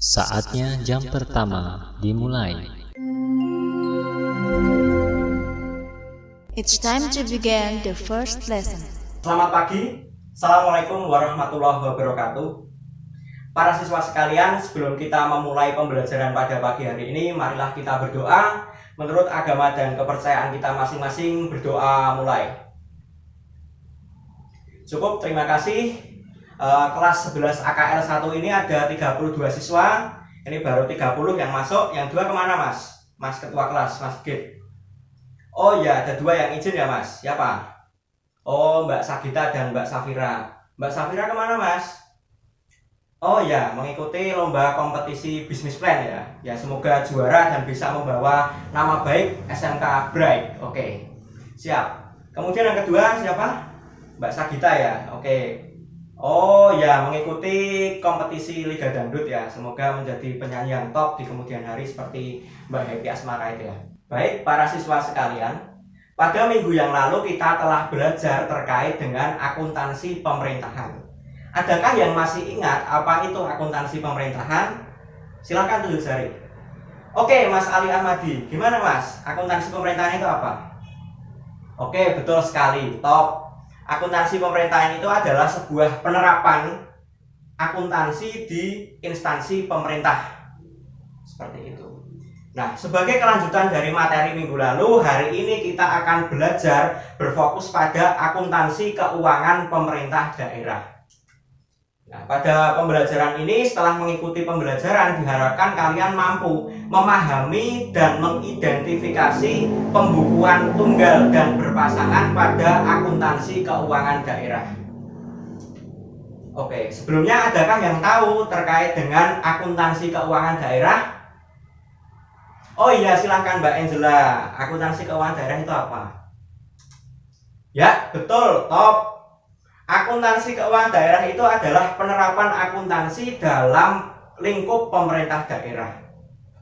Saatnya jam pertama dimulai. It's time to begin the first lesson. Selamat pagi, Assalamualaikum warahmatullahi wabarakatuh. Para siswa sekalian, sebelum kita memulai pembelajaran pada pagi hari ini, marilah kita berdoa. Menurut agama dan kepercayaan kita masing-masing, berdoa mulai. Cukup, terima kasih. Kelas 11 AKL 1 ini ada 32 siswa. Ini baru 30 yang masuk. Yang 2 kemana mas? Mas ketua kelas, Mas Git. Oh ya, ada 2 yang izin ya mas. Siapa? Oh, Mbak Sagita dan Mbak Safira. Mbak Safira kemana mas? Oh ya, mengikuti lomba kompetisi bisnis plan ya. Ya, semoga juara dan bisa membawa nama baik SMK Bright. Oke, siap. Kemudian yang kedua siapa? Mbak Sagita ya. Oke. Oh ya, mengikuti kompetisi Liga Dangdut ya. Semoga menjadi penyanyi yang top di kemudian hari seperti Mbak Happy Asmara itu ya. Baik, para siswa sekalian, pada minggu yang lalu kita telah belajar terkait dengan akuntansi pemerintahan. Adakah yang masih ingat apa itu akuntansi pemerintahan? Silakan tunjuk jari. Oke, Mas Ali Ahmadi, gimana Mas? Akuntansi pemerintahan itu apa? Oke, betul sekali, top. Akuntansi pemerintahan itu adalah sebuah penerapan akuntansi di instansi pemerintah. Seperti itu. Nah, sebagai kelanjutan dari materi minggu lalu, hari ini kita akan belajar berfokus pada akuntansi keuangan pemerintah daerah. Nah, pada pembelajaran ini, setelah mengikuti pembelajaran, diharapkan kalian mampu memahami dan mengidentifikasi pembukuan tunggal dan berpasangan pada akuntansi keuangan daerah. Oke, sebelumnya adakah yang tahu terkait dengan akuntansi keuangan daerah? Oh iya, silahkan Mbak Angela. Akuntansi keuangan daerah itu apa? Ya, betul, top. Akuntansi keuangan daerah itu adalah penerapan akuntansi dalam lingkup pemerintah daerah.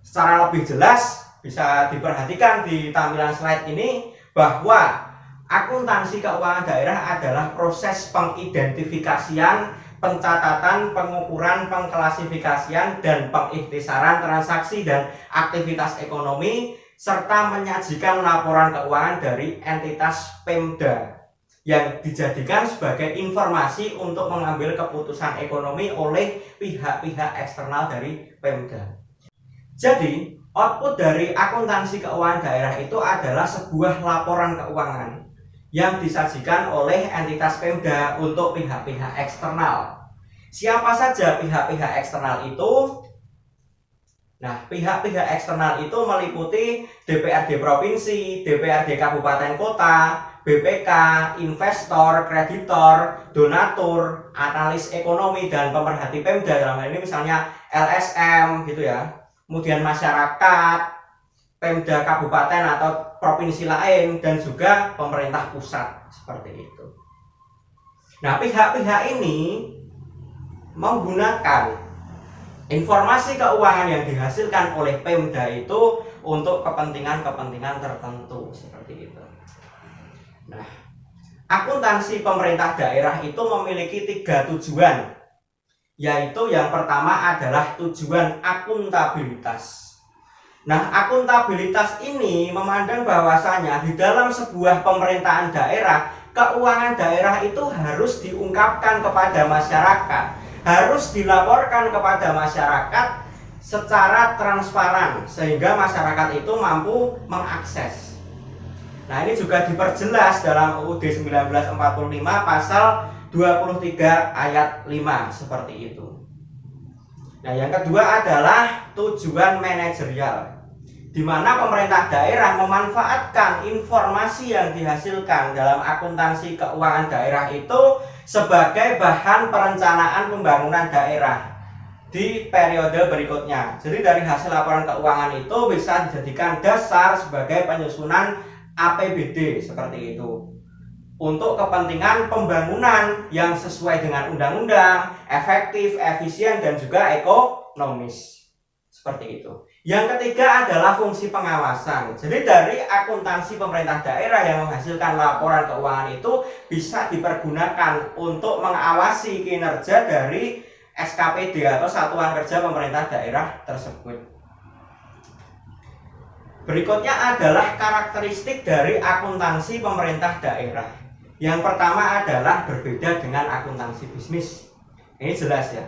Secara lebih jelas bisa diperhatikan di tampilan slide ini bahwa akuntansi keuangan daerah adalah proses pengidentifikasian, pencatatan, pengukuran, pengklasifikasian, dan pengikhtisaran transaksi dan aktivitas ekonomi serta menyajikan laporan keuangan dari entitas Pemda yang dijadikan sebagai informasi untuk mengambil keputusan ekonomi oleh pihak-pihak eksternal dari Pemda. Jadi, output dari akuntansi keuangan daerah itu adalah sebuah laporan keuangan yang disajikan oleh entitas Pemda untuk pihak-pihak eksternal. Siapa saja pihak-pihak eksternal itu? Nah, pihak-pihak eksternal itu meliputi DPRD Provinsi, DPRD Kabupaten Kota, BPK, investor, kreditor, donatur, analis ekonomi, dan pemerhati Pemda. Dalam hal ini misalnya LSM gitu ya. Kemudian masyarakat, Pemda Kabupaten atau provinsi lain, dan juga pemerintah pusat seperti itu. Nah, pihak-pihak ini menggunakan informasi keuangan yang dihasilkan oleh Pemda itu untuk kepentingan-kepentingan tertentu seperti itu. Nah, akuntansi pemerintah daerah itu memiliki 3 tujuan, yaitu yang pertama adalah tujuan akuntabilitas. Nah, akuntabilitas ini memandang bahwasanya di dalam sebuah pemerintahan daerah, keuangan daerah itu harus diungkapkan kepada masyarakat, harus dilaporkan kepada masyarakat secara transparan sehingga masyarakat itu mampu mengakses. Nah, ini juga diperjelas dalam UUD 1945 pasal 23 ayat 5 seperti itu. Nah, yang kedua adalah tujuan manajerial, di mana pemerintah daerah memanfaatkan informasi yang dihasilkan dalam akuntansi keuangan daerah itu sebagai bahan perencanaan pembangunan daerah di periode berikutnya. Jadi dari hasil laporan keuangan itu bisa dijadikan dasar sebagai penyusunan APBD seperti itu untuk kepentingan pembangunan yang sesuai dengan undang-undang, efektif, efisien, dan juga ekonomis seperti itu. Yang ketiga adalah fungsi pengawasan. Jadi dari akuntansi pemerintah daerah yang menghasilkan laporan keuangan itu bisa dipergunakan untuk mengawasi kinerja dari SKPD atau Satuan Kerja Pemerintah Daerah tersebut. Berikutnya adalah karakteristik dari akuntansi pemerintah daerah. Yang pertama adalah berbeda dengan akuntansi bisnis. Ini jelas ya.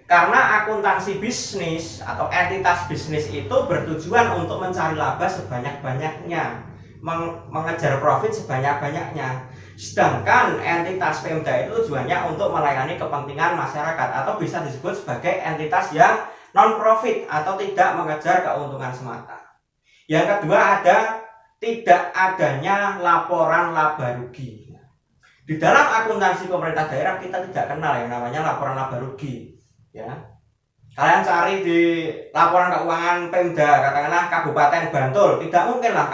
Karena akuntansi bisnis atau entitas bisnis itu bertujuan untuk mencari laba sebanyak-banyaknya, mengejar profit sebanyak-banyaknya. Sedangkan entitas Pemda itu tujuannya untuk melayani kepentingan masyarakat atau bisa disebut sebagai entitas yang non-profit atau tidak mengejar keuntungan semata. Yang kedua ada tidak adanya laporan laba rugi. Di dalam akuntansi pemerintah daerah kita tidak kenal yang namanya laporan laba rugi. Ya, kalian cari di laporan keuangan Pemda, katakanlah Kabupaten Bantul, tidak mungkin lah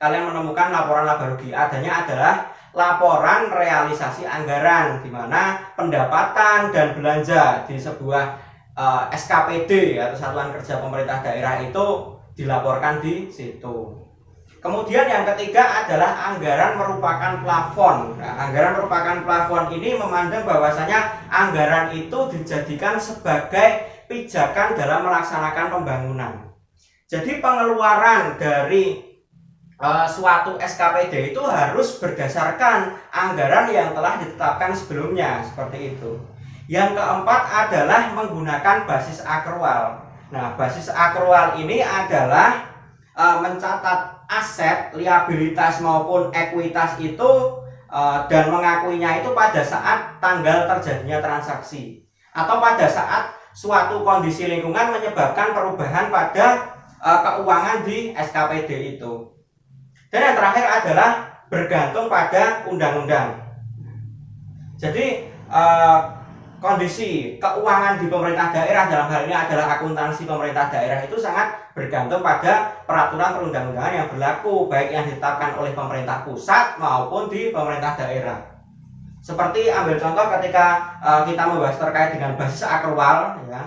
kalian menemukan laporan laba rugi. Adanya adalah laporan realisasi anggaran, di mana pendapatan dan belanja di sebuah SKPD atau Satuan Kerja Pemerintah Daerah itu dilaporkan di situ. Kemudian yang ketiga adalah anggaran merupakan plafon. Nah, anggaran merupakan plafon ini memandang bahwasanya anggaran itu dijadikan sebagai pijakan dalam melaksanakan pembangunan. Jadi pengeluaran dari suatu SKPD itu harus berdasarkan anggaran yang telah ditetapkan sebelumnya, seperti itu. Yang keempat adalah menggunakan basis akrual. Nah, basis akrual ini adalah mencatat aset, liabilitas maupun ekuitas itu dan mengakuinya itu pada saat tanggal terjadinya transaksi atau pada saat suatu kondisi lingkungan menyebabkan perubahan pada keuangan di SKPD itu. Dan yang terakhir adalah bergantung pada undang-undang. Jadi kondisi keuangan di pemerintah daerah dalam hal ini adalah akuntansi pemerintah daerah itu sangat bergantung pada peraturan perundang-undangan yang berlaku, baik yang ditetapkan oleh pemerintah pusat maupun di pemerintah daerah. Seperti ambil contoh ketika kita membahas terkait dengan basis akrual, ya.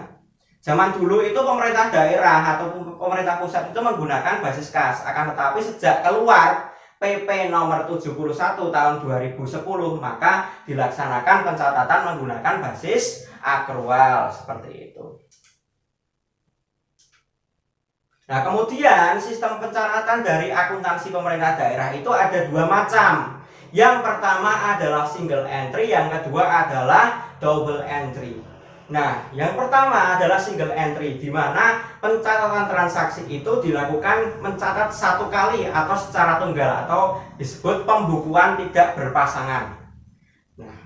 Zaman dulu itu pemerintah daerah atau pemerintah pusat itu menggunakan basis kas, akan tetapi sejak keluar PP nomor 71 tahun 2010 maka dilaksanakan pencatatan menggunakan basis akrual, seperti itu. Nah, kemudian sistem pencatatan dari akuntansi pemerintah daerah itu ada dua macam. Yang pertama adalah single entry, yang kedua adalah double entry. Nah, yang pertama adalah single entry, di mana pencatatan transaksi itu dilakukan mencatat satu kali atau secara tunggal atau disebut pembukuan tidak berpasangan. Nah,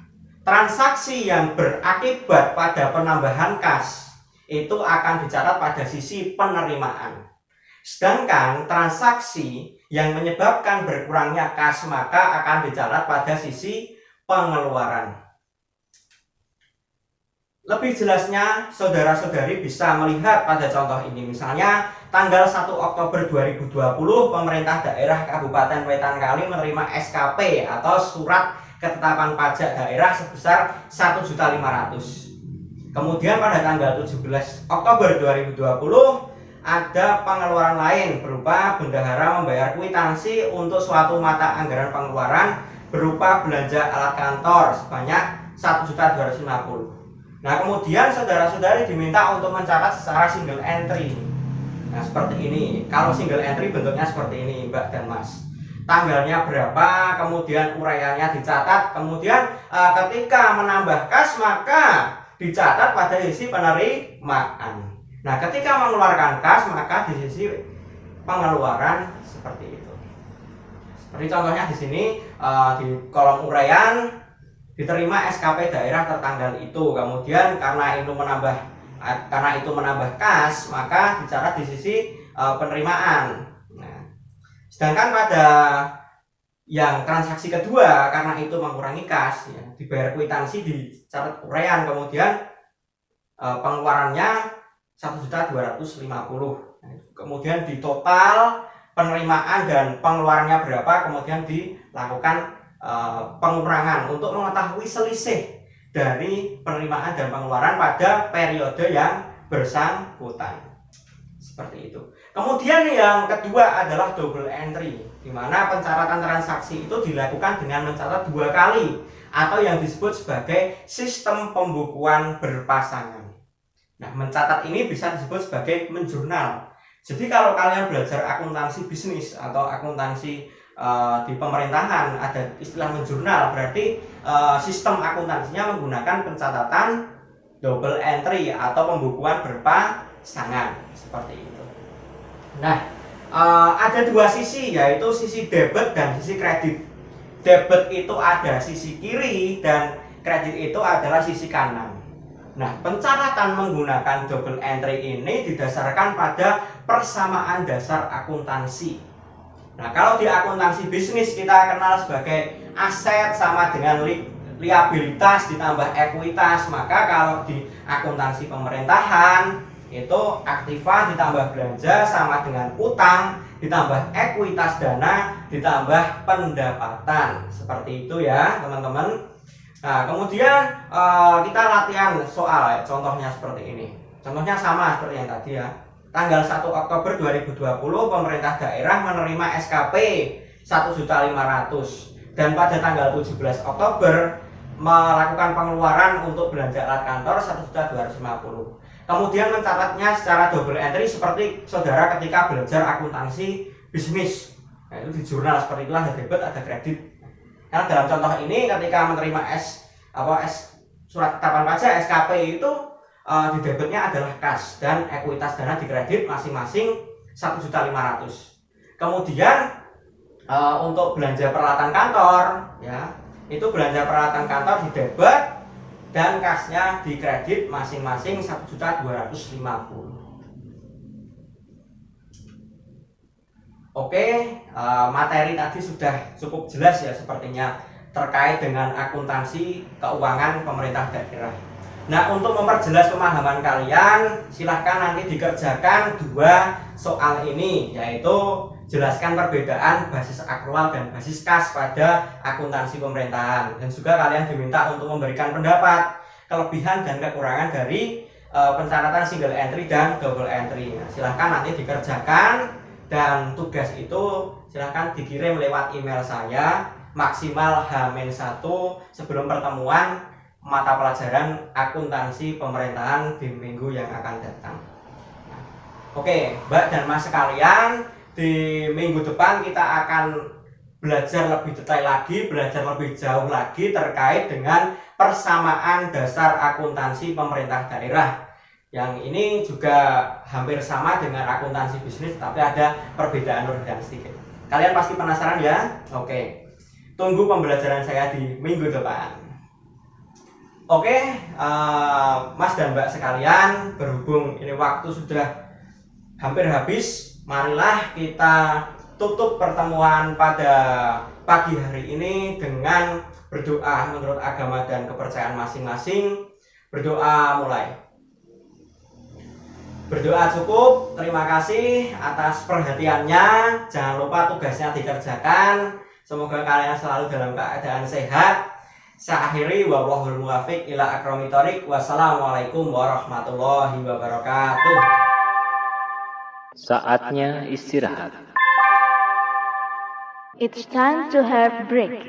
transaksi yang berakibat pada penambahan kas itu akan dicatat pada sisi penerimaan. Sedangkan transaksi yang menyebabkan berkurangnya kas maka akan dicatat pada sisi pengeluaran. Lebih jelasnya, saudara-saudari bisa melihat pada contoh ini. Misalnya, tanggal 1 Oktober 2020, pemerintah daerah Kabupaten Wetan Kali menerima SKP atau Surat Ketetapan Pajak Daerah sebesar 1.500.000. Kemudian pada tanggal 17 Oktober 2020, ada pengeluaran lain berupa bendahara membayar kwitansi untuk suatu mata anggaran pengeluaran berupa belanja alat kantor sebanyak 1.250.000. Nah, kemudian saudara-saudari diminta untuk mencatat secara single entry. Nah, seperti ini. Kalau single entry bentuknya seperti ini, Mbak dan Mas. Tanggalnya berapa, kemudian uraiannya dicatat, kemudian ketika menambah kas maka dicatat pada sisi penerimaan. Nah, ketika mengeluarkan kas maka di sisi pengeluaran, seperti itu. Seperti contohnya di sini di kolom uraian diterima SKP daerah tertanggal itu, kemudian karena itu menambah kas maka dicatat di sisi penerimaan. Nah, sedangkan pada yang transaksi kedua karena itu mengurangi kas, ya, dibayar kwitansi dicatat uraian, kemudian pengeluarannya 1.250.000. Kemudian di total penerimaan dan pengeluarannya berapa, kemudian dilakukan pengurangan untuk mengetahui selisih dari penerimaan dan pengeluaran pada periode yang bersangkutan. Seperti itu. Kemudian yang kedua adalah double entry. di mana pencaratan transaksi itu dilakukan dengan mencatat 2 kali atau yang disebut sebagai sistem pembukuan berpasangan. Nah, mencatat ini bisa disebut sebagai menjurnal. Jadi kalau kalian belajar akuntansi bisnis atau akuntansi di pemerintahan ada istilah menjurnal, berarti sistem akuntansinya menggunakan pencatatan double entry atau pembukuan berpasangan seperti itu. Nah, ada 2 sisi, yaitu sisi debit dan sisi kredit. Debit itu ada sisi kiri dan kredit itu adalah sisi kanan. Nah, pencatatan menggunakan double entry ini didasarkan pada persamaan dasar akuntansi. Nah, kalau di akuntansi bisnis kita kenal sebagai aset sama dengan liabilitas ditambah ekuitas, maka kalau di akuntansi pemerintahan itu aktiva ditambah belanja sama dengan utang ditambah ekuitas dana ditambah pendapatan. Seperti itu ya teman-teman. Nah, kemudian kita latihan soal ya, contohnya seperti ini. Contohnya sama seperti yang tadi ya. Tanggal 1 Oktober 2020 pemerintah daerah menerima SKP 1.500.000 dan pada tanggal 17 Oktober melakukan pengeluaran untuk belanja alat kantor 1.250.000. Kemudian mencatatnya secara double entry seperti saudara ketika belajar akuntansi bisnis. Nah, itu di jurnal seperti itulah, ada debit, ada kredit. Karena dalam contoh ini ketika menerima surat ketetapan pajak SKP itu di debitnya adalah kas dan ekuitas dana di kredit masing-masing 1.500.000. Kemudian untuk belanja peralatan kantor ya, itu belanja peralatan kantor di debit dan kasnya di kredit masing-masing 1.250.000. Oke, materi tadi sudah cukup jelas ya sepertinya terkait dengan akuntansi keuangan pemerintah daerah. Nah, untuk memperjelas pemahaman kalian, silahkan nanti dikerjakan 2 soal ini, yaitu jelaskan perbedaan basis akrual dan basis kas pada akuntansi pemerintahan. Dan juga kalian diminta untuk memberikan pendapat, kelebihan dan kekurangan dari pencatatan single entry dan double entry. Nah, silahkan nanti dikerjakan dan tugas itu silahkan dikirim lewat email saya maksimal H-1 sebelum pertemuan mata pelajaran akuntansi pemerintahan di minggu yang akan datang. Oke, Mbak dan Mas sekalian, di minggu depan kita akan belajar lebih detail lagi, belajar lebih jauh lagi terkait dengan persamaan dasar akuntansi pemerintah daerah. Yang ini juga hampir sama dengan akuntansi bisnis, tapi ada perbedaan-perbedaan sedikit. Kalian pasti penasaran ya? Oke, tunggu pembelajaran saya di minggu depan. Oke, Mas dan Mbak sekalian, berhubung ini waktu sudah hampir habis, marilah kita tutup pertemuan pada pagi hari ini dengan berdoa menurut agama dan kepercayaan masing-masing. Berdoa mulai. Berdoa cukup, terima kasih atas perhatiannya. Jangan lupa tugasnya dikerjakan. Semoga kalian selalu dalam keadaan sehat. Saya akhiri, wallahul muwaffiq ila aqromit thoriq. Wassalamualaikum warahmatullahi wabarakatuh. Saatnya istirahat. It's time to have break.